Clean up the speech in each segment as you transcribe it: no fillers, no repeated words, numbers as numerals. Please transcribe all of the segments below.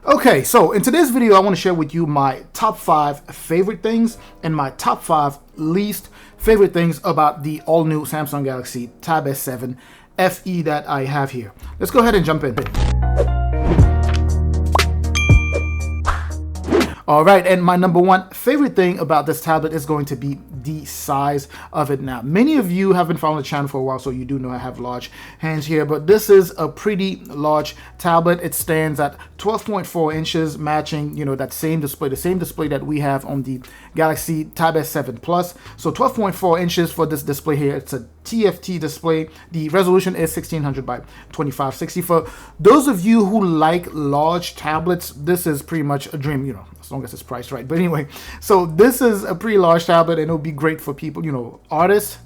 Okay, so in today's video, I want to share with you my top 5 favorite things and my top 5 least favorite things about the all-new Samsung Galaxy Tab S7 FE that I have here. Let's go ahead and jump in. All right, and my number one favorite thing about this tablet is going to be the size of it. Now, many of you have been following the channel for a while, so you do know I have large hands here, but this is a pretty large tablet. It stands at 12.4 inches, matching, that same display, the same display that we have on the Galaxy Tab S7 Plus. So 12.4 inches for this display here. It's a TFT display. The resolution is 1600 by 2560. For those of you who like large tablets, this is pretty much a dream, as long as it's priced right. But anyway, so this is a pretty large tablet, and it'll be great for people, artists.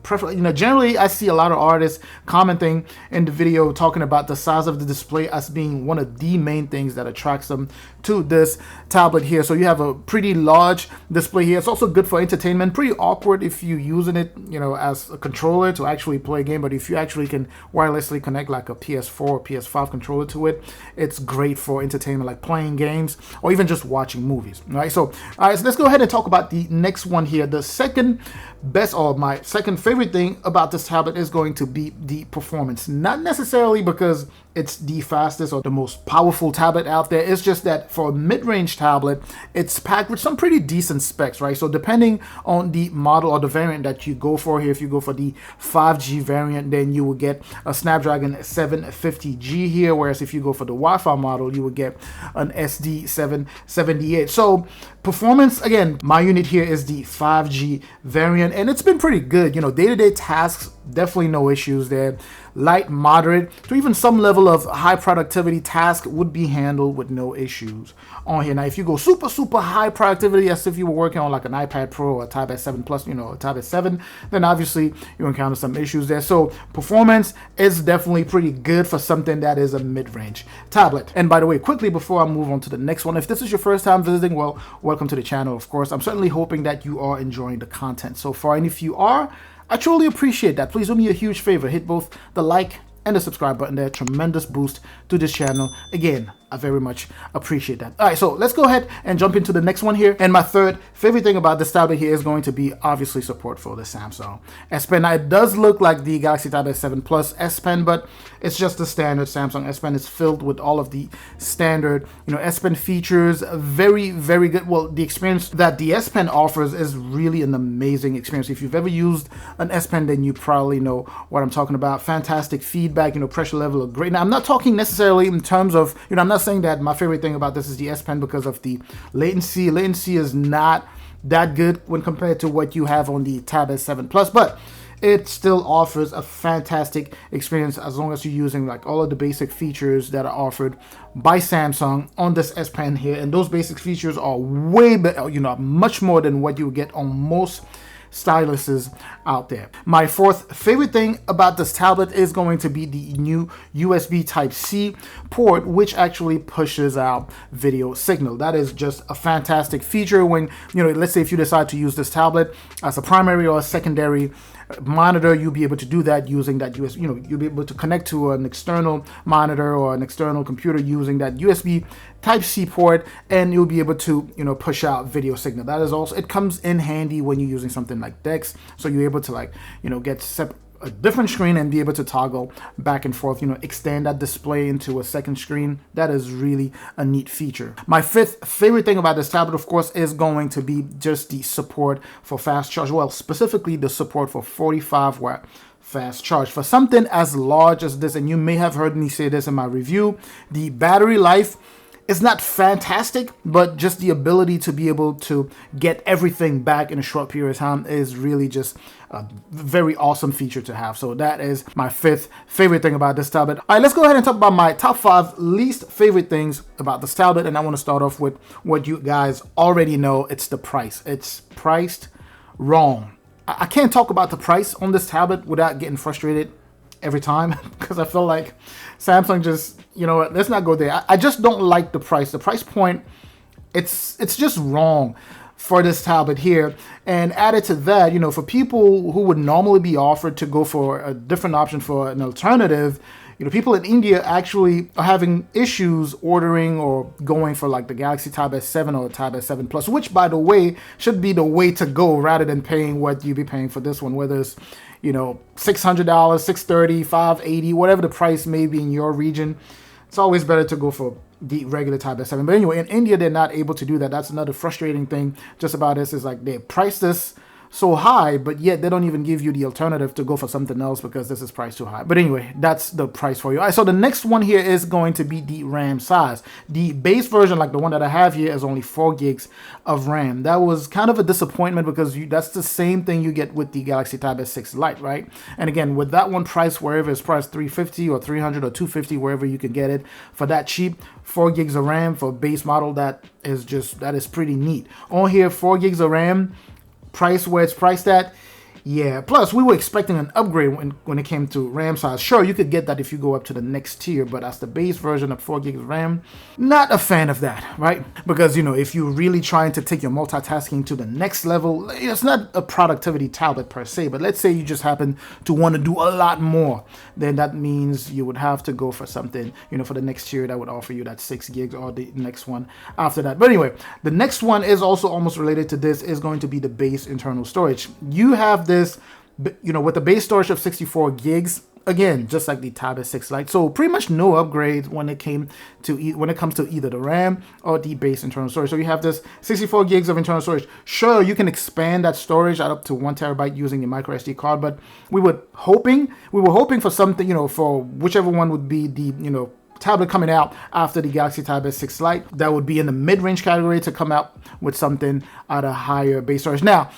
Generally I see a lot of artists commenting in the video talking about the size of the display as being one of the main things that attracts them to this tablet here. So you have a pretty large display here. It's also good for entertainment. Pretty awkward if you're using it, as a controller to actually play a game, but if you actually can wirelessly connect like a PS4 or PS5 controller to it, it's great for entertainment, like playing games or even just watching movies. Right? So let's go ahead and talk about the next one here. The second best, or my second favorite thing about this tablet is going to be the performance. Not necessarily because it's the fastest or the most powerful tablet out there. It's just that for a mid-range tablet, it's packed with some pretty decent specs, right? So depending on the model or the variant that you go for here, if you go for the 5G variant, then you will get a Snapdragon 750G here, whereas if you go for the Wi-Fi model, you will get an SD 778. So performance, again, my unit here is the 5G variant, and it's been pretty good. Day-to-day tasks, definitely no issues there. Light, moderate, to even some level of high productivity task would be handled with no issues on here. Now, if you go super high productivity, as if you were working on like an iPad Pro or a Tab S7 Plus, a Tab S7, then obviously you encounter some issues there. So performance is definitely pretty good for something that is a mid-range tablet. And by the way, quickly before I move on to the next one, if this is your first time visiting, well, welcome to the channel, of course. I'm certainly hoping that you are enjoying the content so far. And if you are, I truly appreciate that. Please do me a huge favor. Hit both the like and the subscribe button there. Tremendous boost to this channel. Again, I very much appreciate that. All right, so let's go ahead and jump into the next one here. And my third favorite thing about this tablet here is going to be obviously support for the Samsung S Pen. Now, it does look like the Galaxy Tab S7 Plus S Pen, but it's just the standard Samsung S Pen. It's filled with all of the standard, S Pen features. Very, very good. Well, the experience that the S Pen offers is really an amazing experience. If you've ever used an S Pen, then you probably know what I'm talking about. Fantastic feedback, pressure level of great. Now, I'm not talking necessarily in terms of, I'm not saying that my favorite thing about this is the S Pen because of the latency. Latency is not that good when compared to what you have on the Tab S7 Plus, but it still offers a fantastic experience as long as you're using like all of the basic features that are offered by Samsung on this S Pen here. And those basic features are way better, much more than what you would get on most styluses out there. My fourth favorite thing about this tablet is going to be the new USB Type-C port, which actually pushes out video signal. That is just a fantastic feature when, let's say if you decide to use this tablet as a primary or a secondary monitor, you'll be able to do that using that USB, you'll be able to connect to an external monitor or an external computer using that USB Type-C port, and you'll be able to, push out video signal. That is also, it comes in handy when you're using something like DeX, so you're able to get a different screen and be able to toggle back and forth, extend that display into a second screen. That is really a neat feature. My fifth favorite thing about this tablet, of course, is going to be just the support for fast charge. Well, specifically the support for 45-watt fast charge. For something as large as this, and you may have heard me say this in my review, the battery life it's not fantastic, but just the ability to be able to get everything back in a short period of time is really just a very awesome feature to have. So that is my fifth favorite thing about this tablet. All right, let's go ahead and talk about my top 5 least favorite things about this tablet. And I want to start off with what you guys already know. It's the price. It's priced wrong. I can't talk about the price on this tablet without getting frustrated every time because I feel like Samsung just, let's not go there. I just don't like the price. The price point, it's just wrong for this tablet here. And added to that, for people who would normally be offered to go for a different option for an alternative, people in India actually are having issues ordering or going for like the Galaxy Tab S7 or Tab S7 Plus, which, by the way, should be the way to go rather than paying what you'd be paying for this one, whether it's, $600, $630, $580, whatever the price may be in your region. It's always better to go for the regular Tab S7. But anyway, in India, they're not able to do that. That's another frustrating thing just about this, is like they price this so high, but yet they don't even give you the alternative to go for something else because this is priced too high. But anyway, that's the price for you. All right, so the next one here is going to be the RAM size. The base version, like the one that I have here, is only 4 gigs of RAM. That was kind of a disappointment because that's the same thing you get with the Galaxy Tab S6 Lite, right? And again, with that one priced wherever it's priced, $350 or $300 or $250, wherever you can get it for that cheap, 4 gigs of RAM for base model, that is pretty neat. On here, 4 gigs of RAM, price where it's priced at. Yeah, plus we were expecting an upgrade when it came to RAM size. Sure, you could get that if you go up to the next tier, but as the base version of 4 gigs of RAM, not a fan of that, right? Because, if you're really trying to take your multitasking to the next level, it's not a productivity tablet per se, but let's say you just happen to want to do a lot more, then that means you would have to go for something, for the next tier that would offer you that 6 gigs or the next one after that. But anyway, the next one is also almost related to this, is going to be the base internal storage. You have this, with the base storage of 64 gigs, again, just like the Tab S6 Lite. So pretty much no upgrades when it comes to either the RAM or the base internal storage. So you have this 64 gigs of internal storage. Sure, you can expand that storage out up to 1 terabyte using the micro SD card, but we were hoping for something, for whichever one would be the, tablet coming out after the Galaxy Tab S6 Lite, that would be in the mid-range category, to come out with something at a higher base storage. Now,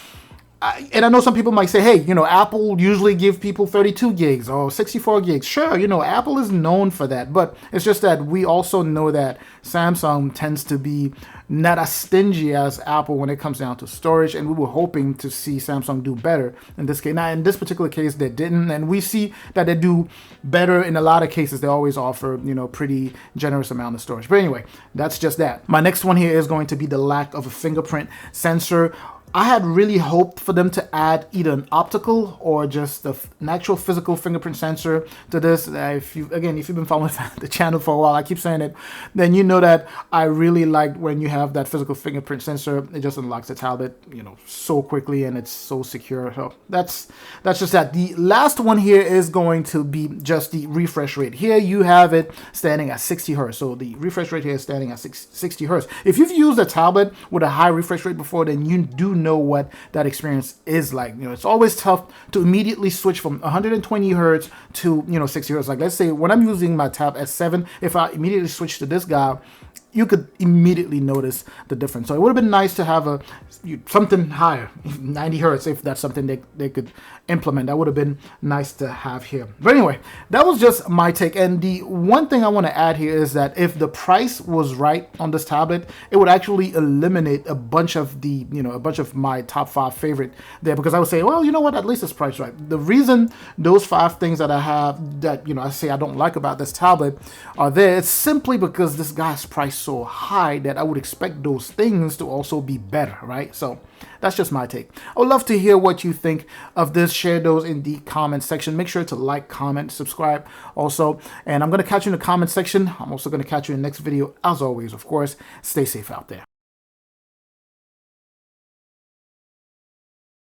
and I know some people might say, hey, Apple usually give people 32 gigs or 64 gigs. Sure, Apple is known for that. But it's just that we also know that Samsung tends to be not as stingy as Apple when it comes down to storage. And we were hoping to see Samsung do better in this case. Now, in this particular case, they didn't. And we see that they do better in a lot of cases. They always offer, pretty generous amount of storage. But anyway, that's just that. My next one here is going to be the lack of a fingerprint sensor. I had really hoped for them to add either an optical or just an actual physical fingerprint sensor to this. If you've been following the channel for a while, I keep saying it, then you know that I really like when you have that physical fingerprint sensor. It just unlocks the tablet, so quickly, and it's so secure. So that's just that. The last one here is going to be just the refresh rate. Here you have it standing at 60 hertz. So the refresh rate here is standing at 60 hertz. If you've used a tablet with a high refresh rate before, then you do know what that experience is like. It's always tough to immediately switch from 120 hertz to 60 hertz. Like, let's say when I'm using my Tab S7, if I immediately switch to this guy, you could immediately notice the difference. So it would have been nice to have something higher, 90 hertz, if that's something they could implement. That would have been nice to have here. But anyway, that was just my take. And the one thing I want to add here is that if the price was right on this tablet, it would actually eliminate a bunch of my top 5 favorite there, because I would say, well, you know what, at least it's priced right. The reason those 5 things that I have that, I say I don't like about this tablet are there, it's simply because this guy's priced so high that I would expect those things to also be better, right? So that's just my take. I would love to hear what you think of this. Share those in the comment section. Make sure to like, comment, subscribe also. And I'm going to catch you in the comment section. I'm also going to catch you in the next video. As always, of course, stay safe out there.